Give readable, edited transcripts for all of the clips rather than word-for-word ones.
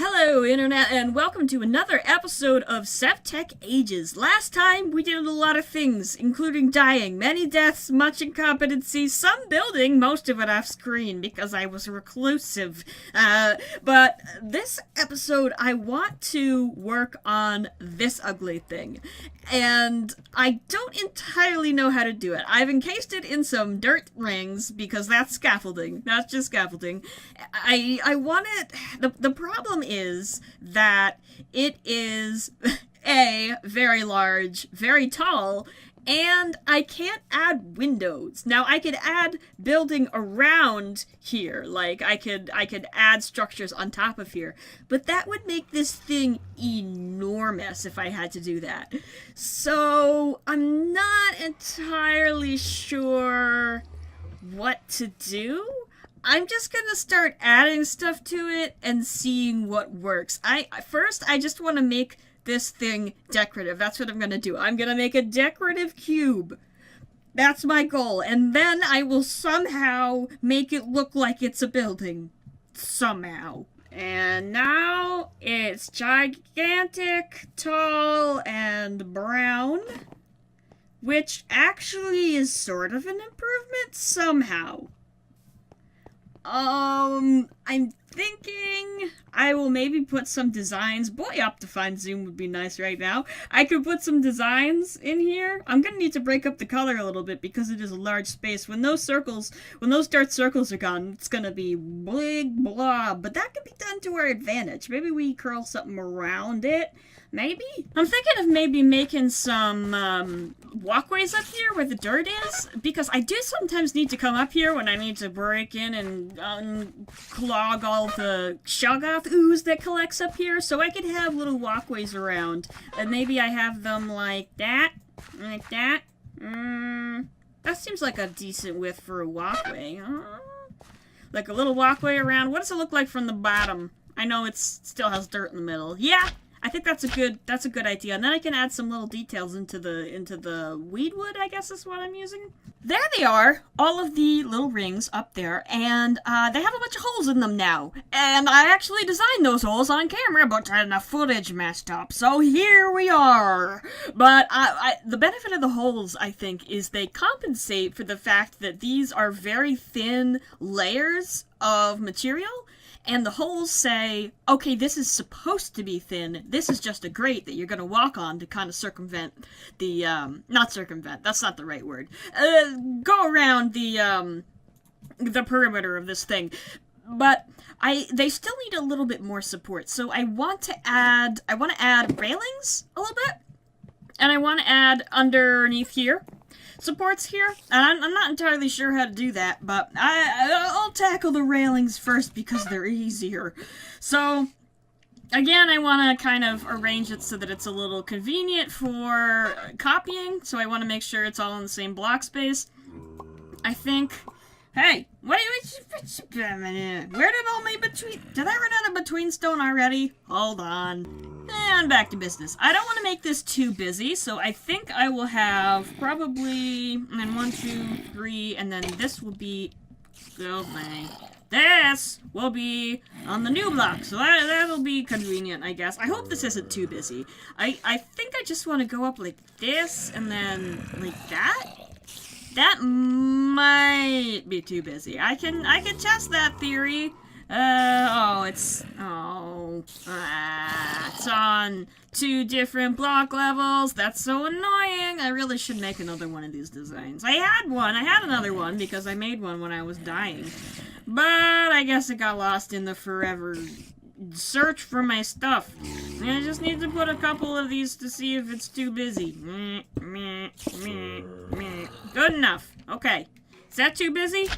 Hello, Internet, and welcome to another episode of Sevtech Ages. Last time, we did a lot of things, including dying, many deaths, much incompetency, some building, most of it off-screen, because I was reclusive. But this episode, I want to work on this ugly thing. And I don't entirely know how to do it. I've encased it in some dirt rings, because that's scaffolding. That's just scaffolding. I want it... The problem is that it is A, very large, very tall, and I can't add windows. Now, I could add building around here, like I could add structures on top of here, but that would make this thing enormous if I had to do that. So, I'm not entirely sure what to do. I'm just gonna start adding stuff to it and seeing what works. First, I just want to make this thing decorative. That's what I'm gonna do. I'm gonna make a decorative cube. That's my goal. And then I will somehow make it look like it's a building. Somehow. And now it's gigantic, tall, and brown. Which actually is sort of an improvement somehow. I'm thinking I will maybe put some designs. Boy, Optifine Zoom would be nice right now. I could put some designs in here. I'm gonna need to break up the color a little bit because it is a large space. When those dark circles are gone, it's gonna be big blob. But that could be done to our advantage. Maybe we curl something around it. Maybe? I'm thinking of maybe making some, walkways up here where the dirt is, because I do sometimes need to come up here when I need to break in and unclog all the Shoggoth ooze that collects up here, so I could have little walkways around, and maybe I have them like that, that seems like a decent width for a walkway, like a little walkway around. What does it look like from the bottom? I know it still has dirt in the middle. Yeah! I think that's a good idea. And then I can add some little details into the weed wood, I guess is what I'm using. There they are, all of the little rings up there, and they have a bunch of holes in them now. And I actually designed those holes on camera, but then the footage messed up, so here we are. But the benefit of the holes, I think, is they compensate for the fact that these are very thin layers of material. And the holes say, okay, this is supposed to be thin. This is just a grate that you're going to walk on to kind of circumvent the, not circumvent, that's not the right word. Go around the perimeter of this thing. But they still need a little bit more support. So I want to add railings a little bit. And I want to add underneath here supports here, and I'm not entirely sure how to do that, but I'll tackle the railings first because they're easier. So, again, I want to kind of arrange it so that it's a little convenient for copying, so I want to make sure it's all in the same block space. I think... Hey, where did all my did I run out of between stone already? Hold on. And back to business. I don't want to make this too busy, so I think I will have probably, and then 1, 2, 3, and then this will be, this will be on the new block, so that'll be convenient, I guess. I hope this isn't too busy. I think I just want to go up like this, and then like that. That might be too busy. I can test that theory. It's on 2 different block levels. That's so annoying. I really should make another one of these designs. I had another one because I made one when I was dying. But I guess it got lost in the forever search for my stuff. I just need to put a couple of these to see if it's too busy. Good enough. Okay. Is that too busy?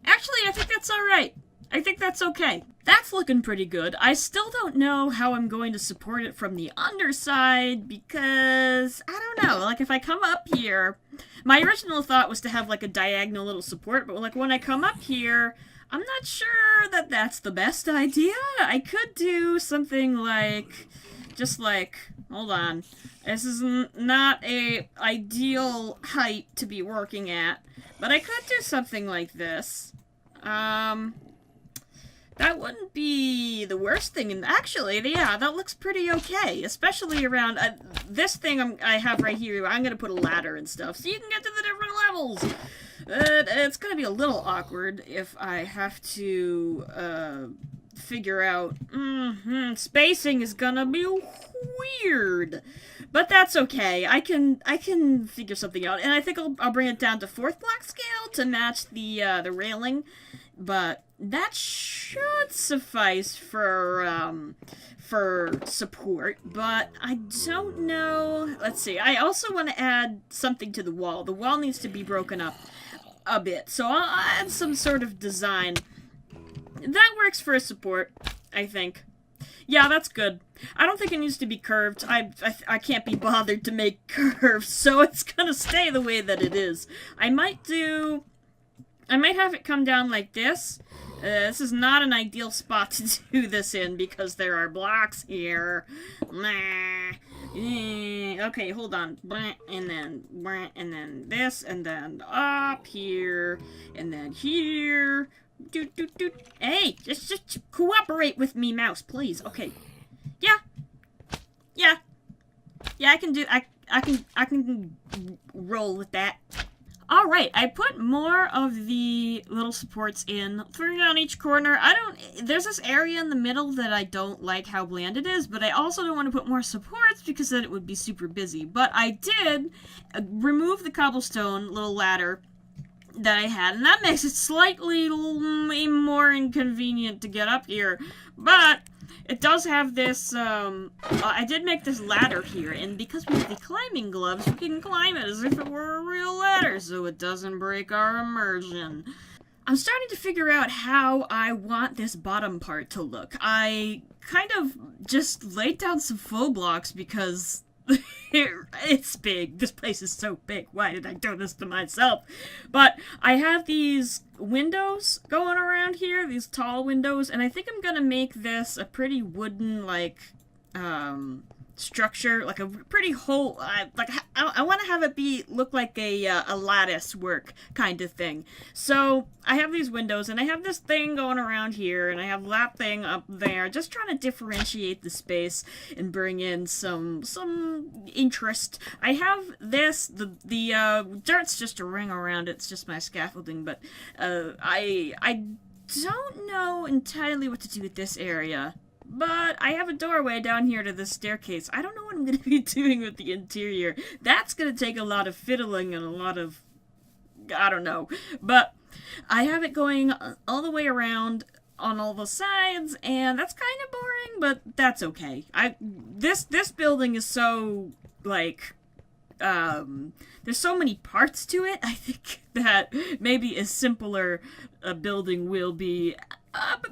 Actually, I think that's alright. I think that's okay. That's looking pretty good. I still don't know how I'm going to support it from the underside because, I don't know, like if I come up here, my original thought was to have like a diagonal little support, but like when I come up here, I'm not sure that that's the best idea. I could do something like, just like, hold on. This is not a ideal height to be working at, but I could do something like this. That wouldn't be the worst thing, and actually, yeah, that looks pretty okay, especially around this thing I have right here. I'm gonna put a ladder and stuff, so you can get to the different levels. It's gonna be a little awkward if I have to figure out. Spacing is gonna be weird, but that's okay. I can figure something out, and I think I'll bring it down to 4th block scale to match the railing. But that should suffice for support, but I don't know. Let's see. I also want to add something to the wall. The wall needs to be broken up a bit, so I'll add some sort of design. That works for a support, I think. Yeah, that's good. I don't think it needs to be curved. I can't be bothered to make curves, so it's gonna stay the way that it is. I might have it come down like this. This is not an ideal spot to do this in because there are blocks here. Okay, hold on. And then this, and then up here, and then here. Hey, just cooperate with me, mouse, please. Okay. Yeah, I can do. I can roll with that. Alright, I put more of the little supports in, 3 on each corner. There's this area in the middle that I don't like how bland it is, but I also don't want to put more supports because then it would be super busy. But I did remove the cobblestone little ladder that I had, and that makes it slightly more inconvenient to get up here. But it does have this, I did make this ladder here, and because we have the climbing gloves, we can climb it as if it were a real ladder, so it doesn't break our immersion. I'm starting to figure out how I want this bottom part to look. I kind of just laid down some faux blocks because it's big. This place is so big. Why did I do this to myself? But I have these windows going around here, these tall windows, and I think I'm gonna make this a pretty wooden, like, structure, like a pretty whole, like, I want to have it look like a lattice work kind of thing. So I have these windows, and I have this thing going around here, and I have that thing up there, just trying to differentiate the space and bring in some interest. I have this, the dirt's just a ring around it, it's just my scaffolding, but I don't know entirely what to do with this area. But I have a doorway down here to this staircase. I don't know what I'm going to be doing with the interior. That's going to take a lot of fiddling and a lot of, I don't know. But I have it going all the way around on all the sides, and that's kind of boring, but that's okay. This building is so, like, there's so many parts to it. I think that maybe a simpler building will be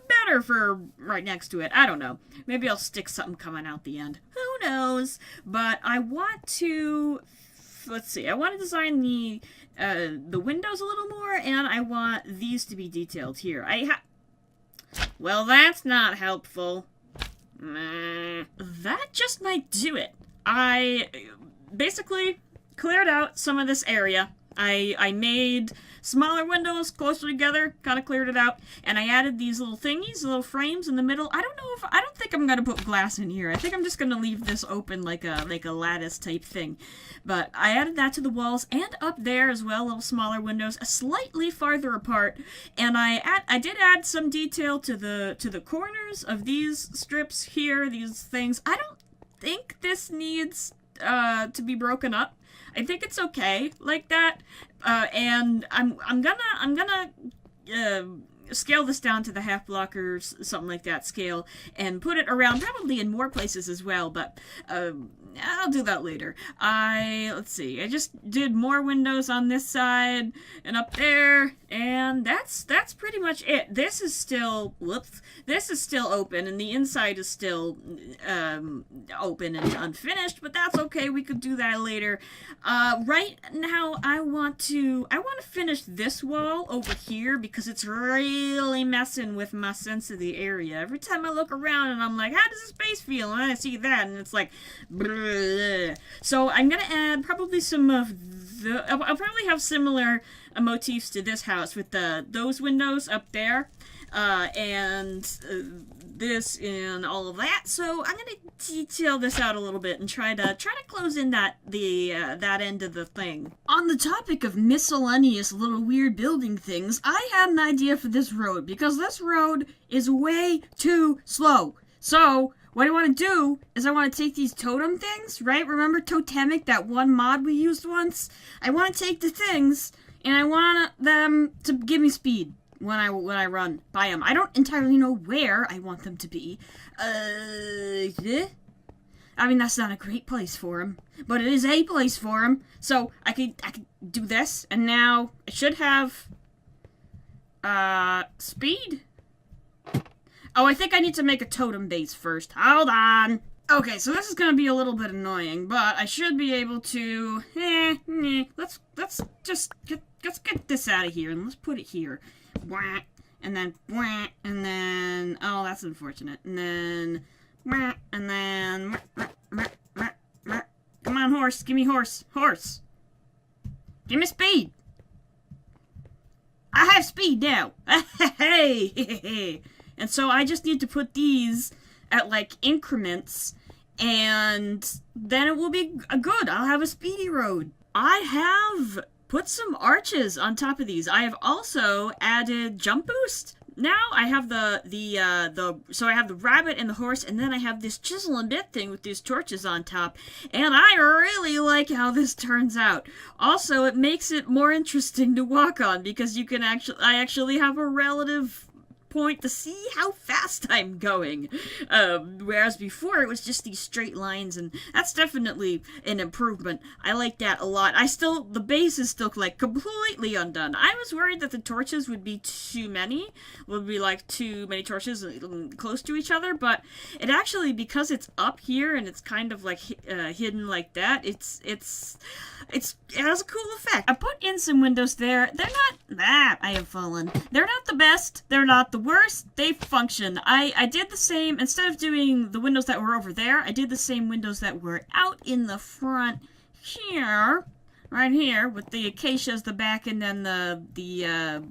better for right next to it. I don't know. Maybe I'll stick something coming out the end. Who knows? But I want to, let's see, I want to design the windows a little more, and I want these to be detailed here. Well, that's not helpful. That just might do it. I basically cleared out some of this area. I made smaller windows closer together, kind of cleared it out, and I added these little thingies, little frames in the middle. I don't think I'm gonna put glass in here. I think I'm just gonna leave this open like a lattice type thing. But I added that to the walls and up there as well, little smaller windows, slightly farther apart. And I did add some detail to the corners of these strips here, these things. I don't think this needs to be broken up. I think it's okay like that, and I'm gonna scale this down to the half block or something like that scale, and put it around probably in more places as well. But I'll do that later. Let's see. I just did more windows on this side and up there, and that's pretty much it. This is still This is still open, and the inside is still open and unfinished. But that's okay. We could do that later. Right now, I want to finish this wall over here because it's really messing with my sense of the area. Every time I look around and I'm like, how does this space feel? And then I see that, and it's like, bleh. So I'm gonna add probably some of I'll probably have similar motifs to this house with those windows up there, and this and all of that. So I'm gonna detail this out a little bit and try to close in that end of the thing. On the topic of miscellaneous little weird building things, I had an idea for this road because this road is way too slow. So what I want to do is I want to take these totem things, right? Remember Totemic, that one mod we used once? I want to take the things and I want them to give me speed when I run by them. I don't entirely know where I want them to be. I mean, that's not a great place for them, but it is a place for them. So I could do this, and now I should have speed. Oh, I think I need to make a totem base first. Hold on. Okay, so this is gonna be a little bit annoying, but I should be able to. Let's just let's get this out of here and let's put it here. And then, oh, that's unfortunate. And then, come on, horse, give me horse. Give me speed. I have speed now. Hey. And so I just need to put these at, like, increments, and then it will be good. I'll have a speedy road. I have put some arches on top of these. I have also added jump boost. Now I have so I have the rabbit and the horse, and then I have this chisel and bit thing with these torches on top, and I really like how this turns out. Also, it makes it more interesting to walk on because you can I actually have a relative point to see how fast I'm going, whereas before it was just these straight lines, and that's definitely an improvement. I like that a lot. The base is still like completely undone. I was worried that the torches would be too many, like too many torches close to each other, but it actually, because it's up here and it's kind of like hidden like that, it has a cool effect. I put in some windows there. They're not I have fallen. They're not the best. They're not the worst. They function. I did the same, instead of doing the windows that were over there, I did the same windows that were out in the front here, right here, with the acacia as the back, and then the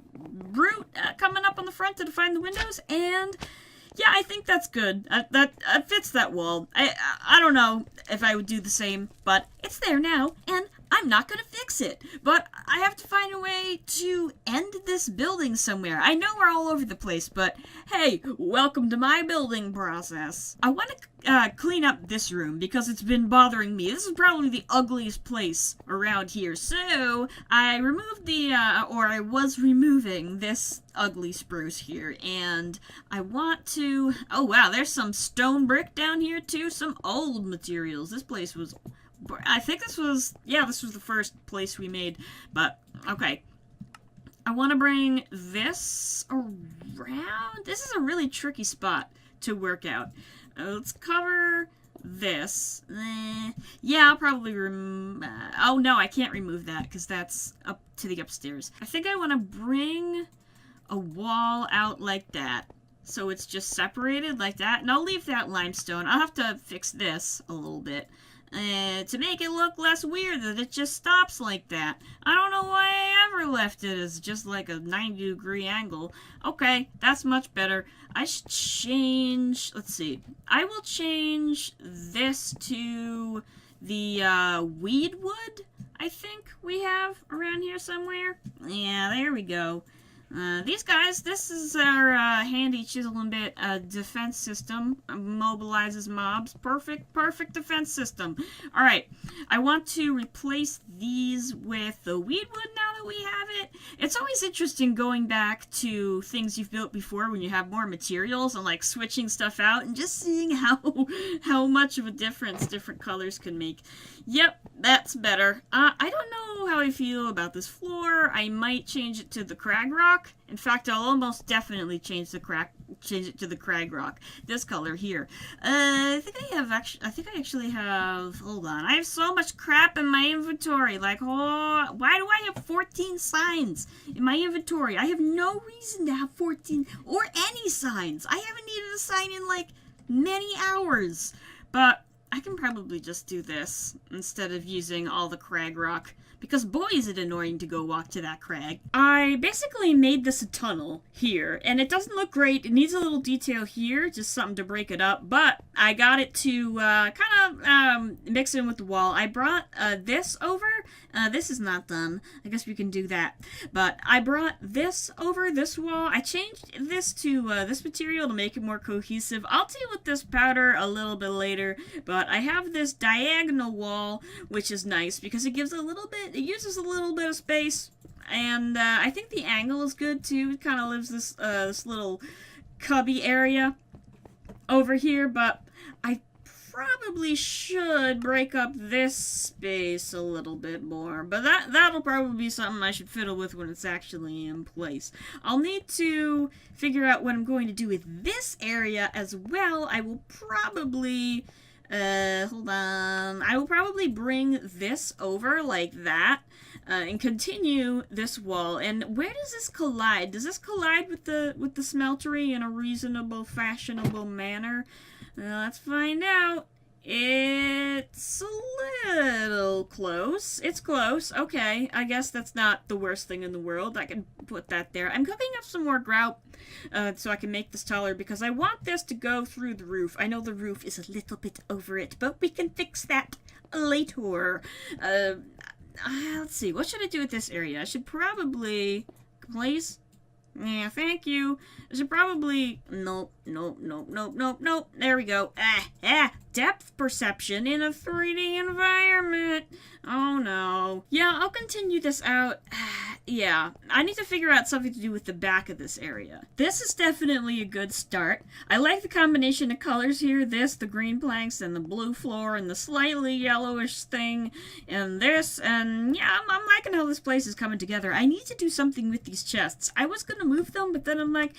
root coming up on the front to define the windows, and yeah, I think that's good. That fits that wall. I don't know if I would do the same, but it's there now, and I'm not gonna fix it. But I have to find a way to end this building somewhere. I know we're all over the place, but hey, welcome to my building process. I want to clean up this room because it's been bothering me. This is probably the ugliest place around here. So I removed I was removing this ugly spruce here, and I want to. Oh wow, there's some stone brick down here too. Some old materials. This place was. I think this was the first place we made, but okay. I want to bring this around. This is a really tricky spot to work out. Let's cover this. Yeah, I'll probably oh no, I can't remove that because that's up to the upstairs. I think I want to bring a wall out like that. So it's just separated like that, and I'll leave that limestone. I'll have to fix this a little bit. To make it look less weird that it just stops like that. I don't know why I ever left it as just like a 90-degree angle. Okay, that's much better. I should change, let's see. I will change this to the weed wood, I think we have around here somewhere. Yeah, there we go. These guys, this is our handy chisel and bit defense system. Mobilizes mobs. Perfect defense system. Alright, I want to replace these with the weed wood now that we have it. It's always interesting going back to things you've built before when you have more materials and like switching stuff out and just seeing how much of a difference different colors can make. Yep, that's better. I don't know how I feel about this floor. I might change it to the crag rock. In fact, I'll almost definitely change it to the crag rock. This color here. I think I actually have. Hold on. I have so much crap in my inventory. Like, oh, why do I have 14 signs in my inventory? I have no reason to have 14 or any signs. I haven't needed a sign in like many hours. But I can probably just do this instead of using all the crag rock, because boy is it annoying to go walk to that crag. I basically made this a tunnel here, and it doesn't look great. It needs a little detail here, just something to break it up, but I got it to kind of mix in with the wall. I brought this over. This is not done. I guess we can do that. But I brought this over, this wall. I changed this to this material to make it more cohesive. I'll deal with this powder a little bit later, but I have this diagonal wall, which is nice because it gives a little bit, it uses a little bit of space, and I think the angle is good too. It kind of leaves this, this little cubby area over here, but I probably should break up this space a little bit more, but that'll probably be something I should fiddle with when it's actually in place. I'll need to figure out what I'm going to do with this area as well. I will probably hold on. I will probably bring this over like that and continue this wall. And where does this collide? Does this collide with the smeltery in a reasonable, fashionable manner? Let's find out. It's a little close. It's close. Okay, I guess that's not the worst thing in the world. I can put that there. I'm cooking up some more grout so I can make this taller because I want this to go through the roof. I know the roof is a little bit over it, but we can fix that later. Let's see. What should I do with this area? I should probably... Please? Yeah, thank you. I should probably... Nope. There we go. Depth perception in a 3D environment. Oh no. Yeah, I'll continue this out. Yeah, I need to figure out something to do with the back of this area. This is definitely a good start. I like the combination of colors here. This, the green planks, and the blue floor, and the slightly yellowish thing, and this, and yeah, I'm liking how this place is coming together. I need to do something with these chests. I was gonna move them, but then I'm like,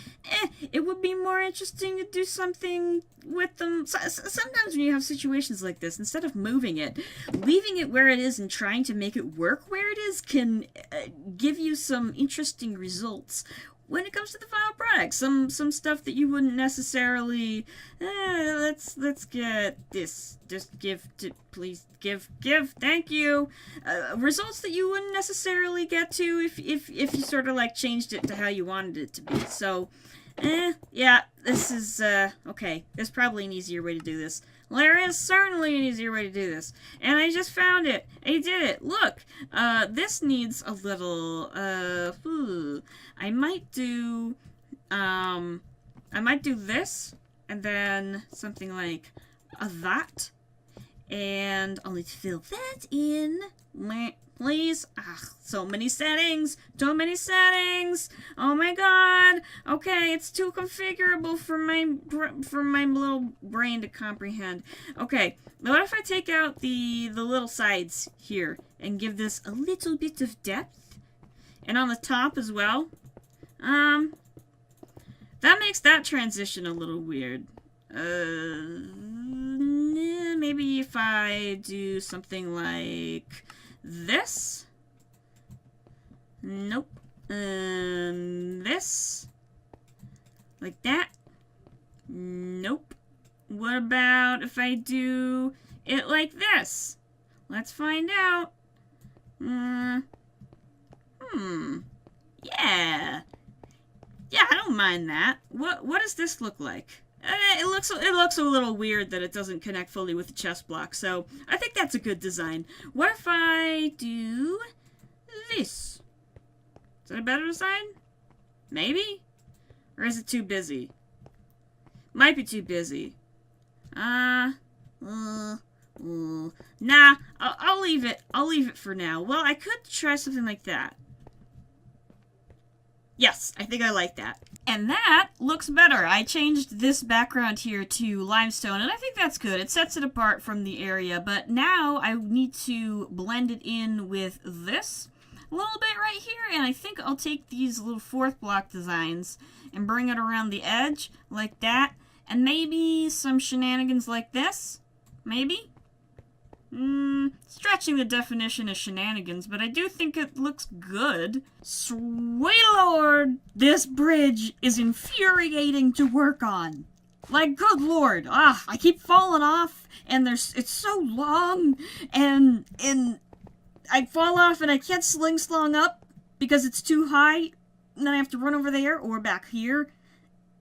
it would be more interesting to do something with them. Sometimes when you have situations like this, instead of moving it, leaving it where it is and trying to make it work where it is can give you some interesting results when it comes to the final product. Some stuff that you wouldn't necessarily let's get this. Just give to, please give, thank you. Results that you wouldn't necessarily get to if you sort of like changed it to how you wanted it to be. So yeah, this is okay. There's probably an easier way to do this. There is certainly an easier way to do this. And I just found it. I did it. Look, this needs a little, I might do this, and then something like that. And I'll need to fill that in. Please. So many settings. Too many settings. Oh my god. Okay, it's too configurable for my little brain to comprehend. Okay, what if I take out the little sides here and give this a little bit of depth? And on the top as well? That makes that transition a little weird. Maybe if I do something like this. Nope. This. Like that. Nope. What about if I do it like this? Let's find out. Yeah. Yeah, I don't mind that. What does this look like? It looks a little weird that it doesn't connect fully with the chest block, so I think that's a good design. What if I do this? Is that a better design? Maybe? Or is it too busy? Might be too busy. Nah, I'll leave it. I'll leave it for now. Well, I could try something like that. Yes, I think I like that. And that looks better. I changed this background here to limestone, and I think that's good. It sets it apart from the area, but now I need to blend it in with this a little bit right here, and I think I'll take these little fourth block designs and bring it around the edge like that, and maybe some shenanigans like this. Maybe? Stretching the definition of shenanigans, but I do think it looks good. Sweet lord, this bridge is infuriating to work on. Like, good lord. I keep falling off, and it's so long, and I fall off and I can't sling-slong up because it's too high, and then I have to run over there or back here.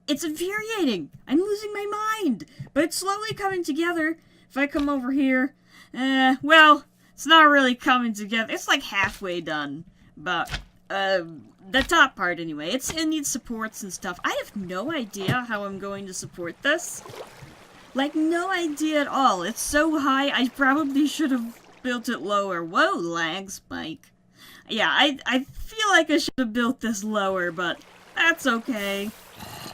It's infuriating. I'm losing my mind, but it's slowly coming together. If I come over here, well, it's not really coming together. It's like halfway done, but the top part anyway. It needs supports and stuff. I have no idea how I'm going to support this. Like, no idea at all. It's so high, I probably should have built it lower. Whoa, lag spike. Yeah, I feel like I should have built this lower, but that's okay.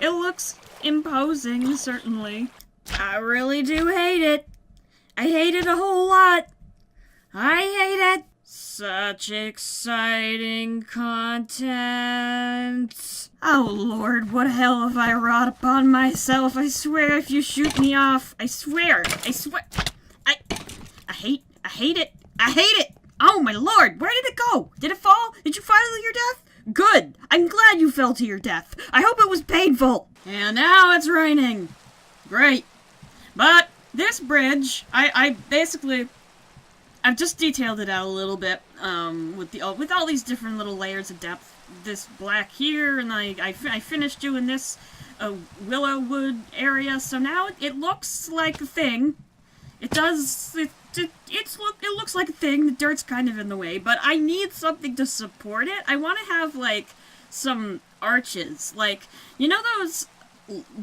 It looks imposing, certainly. I really do hate it. I hate it a whole lot. I hate it. Such exciting content. Oh lord, what hell have I wrought upon myself? I swear if you shoot me off, I swear. I hate it. I hate it. Oh my lord, where did it go? Did it fall? Did you fall to your death? Good. I'm glad you fell to your death. I hope it was painful. And now it's raining. Great. But this bridge, I've just detailed it out a little bit, with all these different little layers of depth. This black here, and I finished doing this willow wood area, so now it looks like a thing. It looks like a thing. The dirt's kind of in the way, but I need something to support it. I want to have, like, some arches. Like, you know those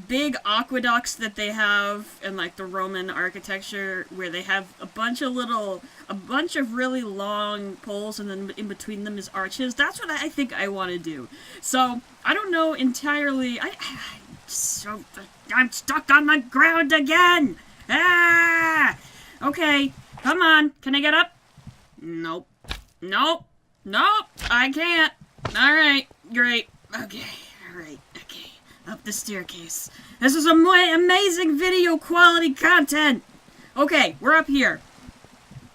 big aqueducts that they have in, like, the Roman architecture, where they have a bunch of really long poles, and then in between them is arches? That's what I think I want to do. So, I don't know entirely. I'm stuck on the ground again! Ah! Okay, come on. Can I get up? Nope. Nope. Nope. I can't. Alright, great. Okay, alright, okay. Up the staircase. This is amazing video quality content! Okay, we're up here.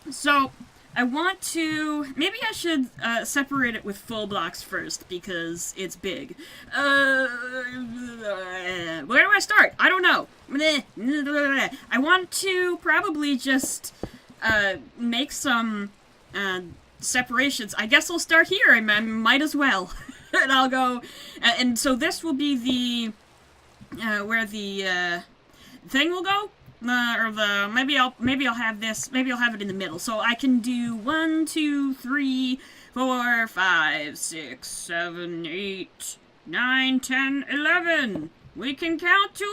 So, I want to... Maybe I should separate it with full blocks first, because it's big. Where do I start? I don't know. I want to probably just make some separations. I guess I'll start here. I might as well. And I'll go... and so this will be the... where the thing will go? Maybe I'll have this, maybe I'll have it in the middle. So I can do 1, 2, 3, 4, 5, 6, 7, 8, 9, 10, 11. We can count to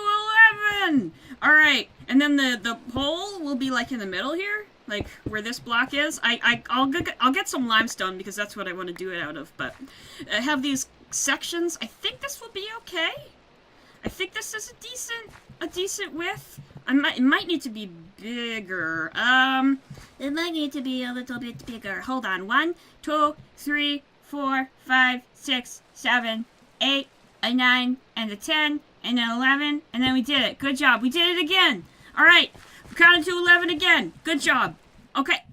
11. All right, and then the pole will be like in the middle here, like where this block is. I'll get some limestone because that's what I want to do it out of. But I have these sections. I think this will be okay. I think this is a decent width. It might need to be bigger. It might need to be a little bit bigger. Hold on. 1, 2, 3, 4, 5, 6, 7, 8, a 9, and a 10, and an 11, and then we did it. Good job. We did it again. All right. We counted to 11 again. Good job. Okay.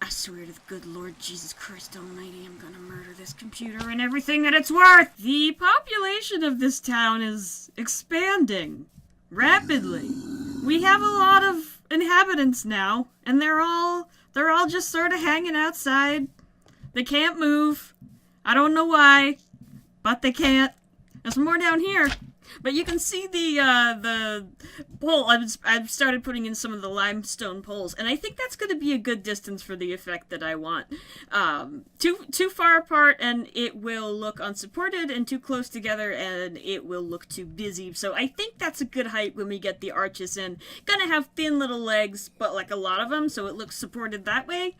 I swear to the good Lord Jesus Christ Almighty, I'm gonna murder this computer and everything that it's worth. The population of this town is expanding rapidly. We have a lot of inhabitants now, and they're all just sort of hanging outside. They can't move. I don't know why, but they can't. There's more down here. But you can see the pole. I've started putting in some of the limestone poles, and I think that's going to be a good distance for the effect that I want. Too far apart, and it will look unsupported, and too close together, and it will look too busy. So I think that's a good height when we get the arches in. Gonna have thin little legs, but like a lot of them, so it looks supported that way.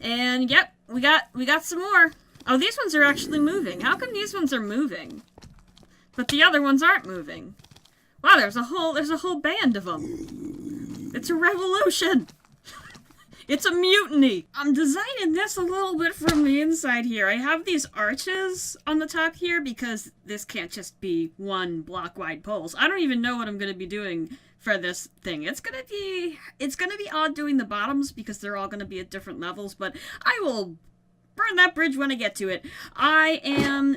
And yep, we got some more. Oh, these ones are actually moving. How come these ones are moving, but the other ones aren't moving? Wow, there's a whole band of them. It's a revolution. It's a mutiny. I'm designing this a little bit from the inside here. I have these arches on the top here because this can't just be one block wide poles. I don't even know what I'm going to be doing for this thing. It's gonna be odd doing the bottoms because they're all going to be at different levels, but I will burn that bridge when I get to it. I am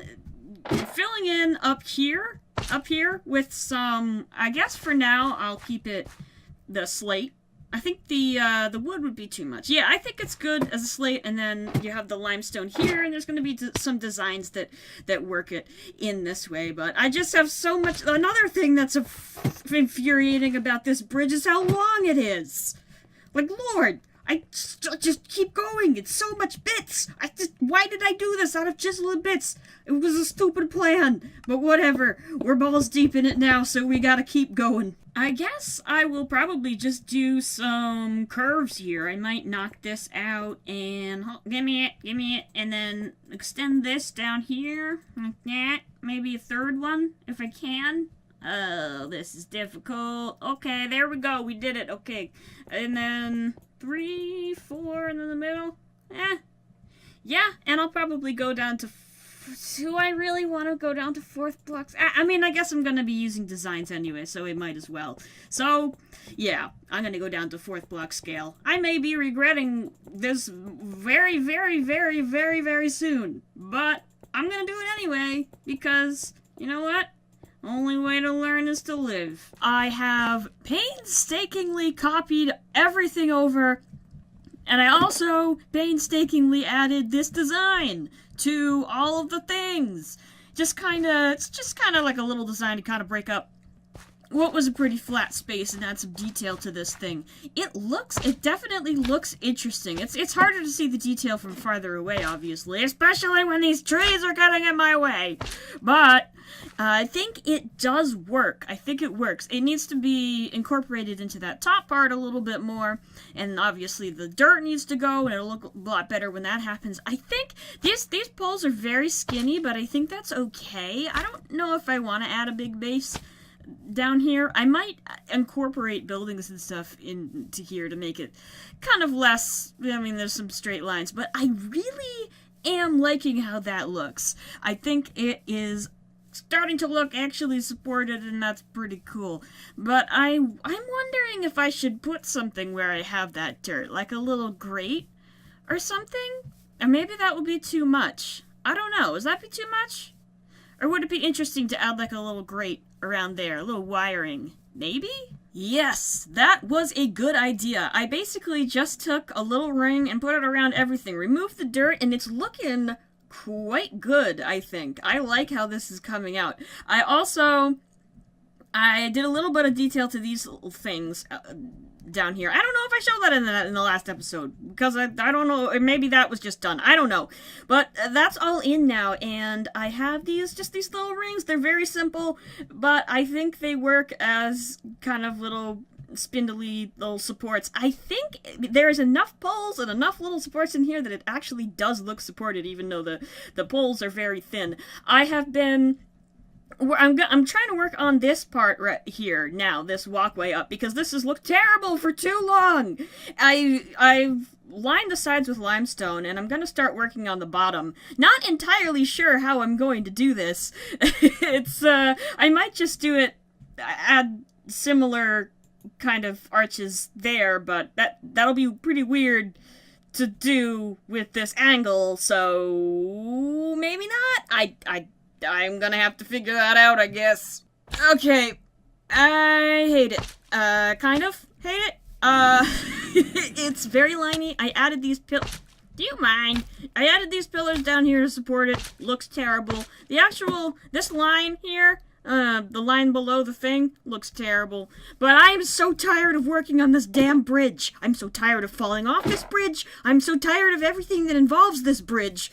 filling in up here up here with some, I guess for now, I'll keep it the slate. I think the wood would be too much. Yeah, I think it's good as a slate, and then you have the limestone here, and there's going to be some designs that work it in this way, but I just have so much. Another thing that's infuriating about this bridge is how long it is. Like, Lord, I just keep going. It's so much bits. Why did I do this out of chisel and bits? It was a stupid plan, but whatever. We're balls deep in it now, so we gotta keep going. I guess I will probably just do some curves here. I might knock this out and give me it, and then extend this down here like that. Maybe a third one if I can. Oh, this is difficult. Okay, there we go. We did it. Okay, and then 3, 4, and in the middle. Yeah, and I'll probably go down to. Do I really want to go down to 4th blocks? I mean, I guess I'm going to be using designs anyway, so it might as well. So, yeah, I'm going to go down to 4th block scale. I may be regretting this very, very, very, very, very soon. But I'm going to do it anyway, because, you know what? Only way to learn is to live. I have painstakingly copied everything over, and I also painstakingly added this design to all of the things. It's just kind of like a little design to kind of break up what was a pretty flat space and add some detail to this thing. It definitely looks interesting. It's harder to see the detail from farther away, obviously, especially when these trees are getting in my way. But I think it does work. I think it works. It needs to be incorporated into that top part a little bit more, and obviously the dirt needs to go, and it'll look a lot better when that happens. I think these poles are very skinny, but I think that's okay. I don't know if I want to add a big base down here. I might incorporate buildings and stuff into here to make it kind of less. I mean, there's some straight lines, but I really am liking how that looks. I think it is starting to look actually supported, and that's pretty cool. But I'm wondering if I should put something where I have that dirt, like a little grate or something? Or maybe that would be too much. I don't know. Would that be too much? Or would it be interesting to add like a little grate around there, a little wiring? Maybe? Yes, that was a good idea. I basically just took a little ring and put it around everything, removed the dirt, and it's looking quite good, I think. I like how this is coming out. I did a little bit of detail to these little things down here. I don't know if I showed that in the last episode, because I don't know, maybe that was just done. I don't know. But that's all in now, and I have these little rings. They're very simple, but I think they work as kind of little spindly little supports. I think there's enough poles and enough little supports in here that it actually does look supported, even though the poles are very thin. I'm trying to work on this part right here now, this walkway up, because this has looked terrible for too long. I've lined the sides with limestone, and I'm going to start working on the bottom. Not entirely sure how I'm going to do this. I might just do it, add similar kind of arches there, but that'll be pretty weird to do with this angle, so maybe not. I'm gonna have to figure that out, I guess. Okay, I hate it. Kind of hate it. It's very liney. I added these pillars. Do you mind? I added these pillars down here to support it. Looks terrible. This line here, the line below the thing, looks terrible. But I'm so tired of working on this damn bridge. I'm so tired of falling off this bridge. I'm so tired of everything that involves this bridge.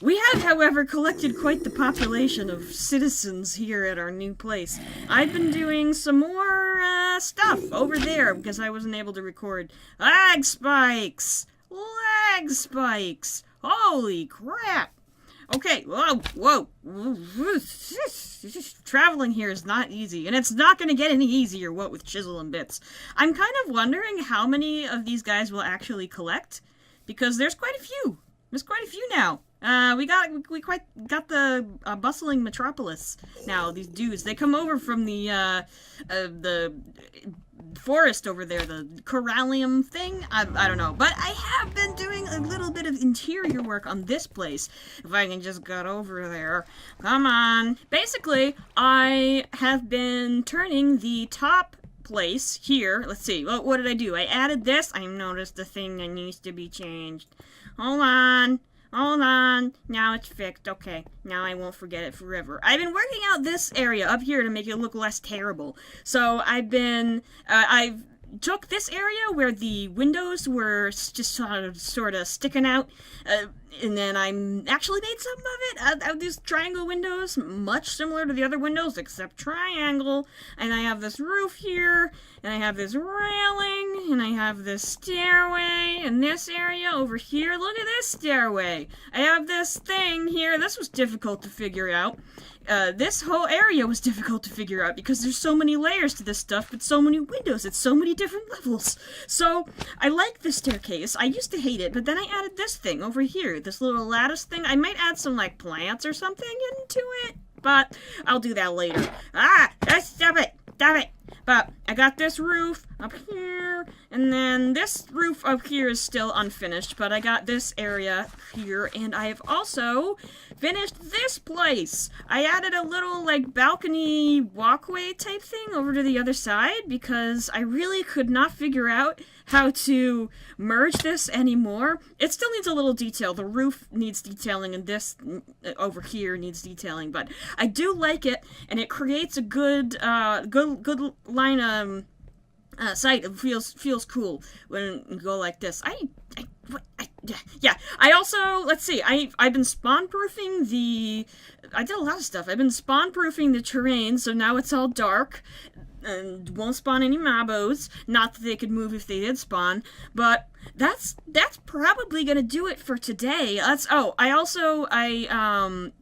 We have, however, collected quite the population of citizens here at our new place. I've been doing some more stuff over there because I wasn't able to record. Lag spikes! Lag spikes! Holy crap! Okay, whoa. Traveling here is not easy, and it's not going to get any easier, what with chisel and bits. I'm kind of wondering how many of these guys will actually collect, because there's quite a few. There's quite a few now. We quite got the bustling metropolis now. These dudes, they come over from the forest over there, the corallium thing. I don't know, but I have been doing a little bit of interior work on this place. If I can just get over there. Come on. Basically, I have been turning the top place here. Let's see. What did I do? I added this. I noticed the thing that needs to be changed. Hold on. Hold on. Now it's fixed. Okay. Now I won't forget it forever. I've been working out this area up here to make it look less terrible. So I've took this area where the windows were just sort of sticking out, and then I actually made some of it out of these triangle windows, much similar to the other windows, except triangle. And I have this roof here, and I have this railing, and I have this stairway, and this area over here. Look at this stairway. I have this thing here. This was difficult to figure out. This whole area was difficult to figure out because there's so many layers to this stuff, but so many windows at so many different levels. So, I like this staircase. I used to hate it, but then I added this thing over here, this little lattice thing. I might add some, like, plants or something into it, but I'll do that later. Stop it! Stop it! But I got this roof up here, and then this roof up here is still unfinished, but I got this area here, and I have also finished this place. I added a little, like, balcony walkway type thing over to the other side, because I really could not figure out how to merge this anymore. It still needs a little detail. The roof needs detailing, and this over here needs detailing, but I do like it, and it creates a good line of sight. It feels cool when you go like this. Yeah. I also, let's see, I've been spawn-proofing I did a lot of stuff. I've been spawn-proofing the terrain, so now it's all dark, and won't spawn any mobos. Not that they could move if they did spawn, but that's probably gonna do it for today. I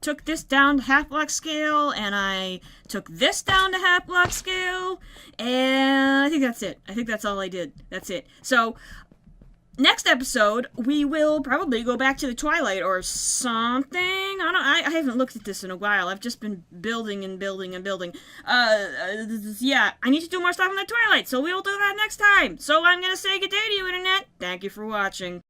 took this down to half-block scale, and I took this down to half-block scale, and I think that's it. I think that's all I did. That's it. So, next episode, we will probably go back to the Twilight or something. I haven't looked at this in a while. I've just been building and building and building. Yeah, I need to do more stuff on the Twilight, so we'll do that next time. So I'm gonna say good day to you, Internet. Thank you for watching.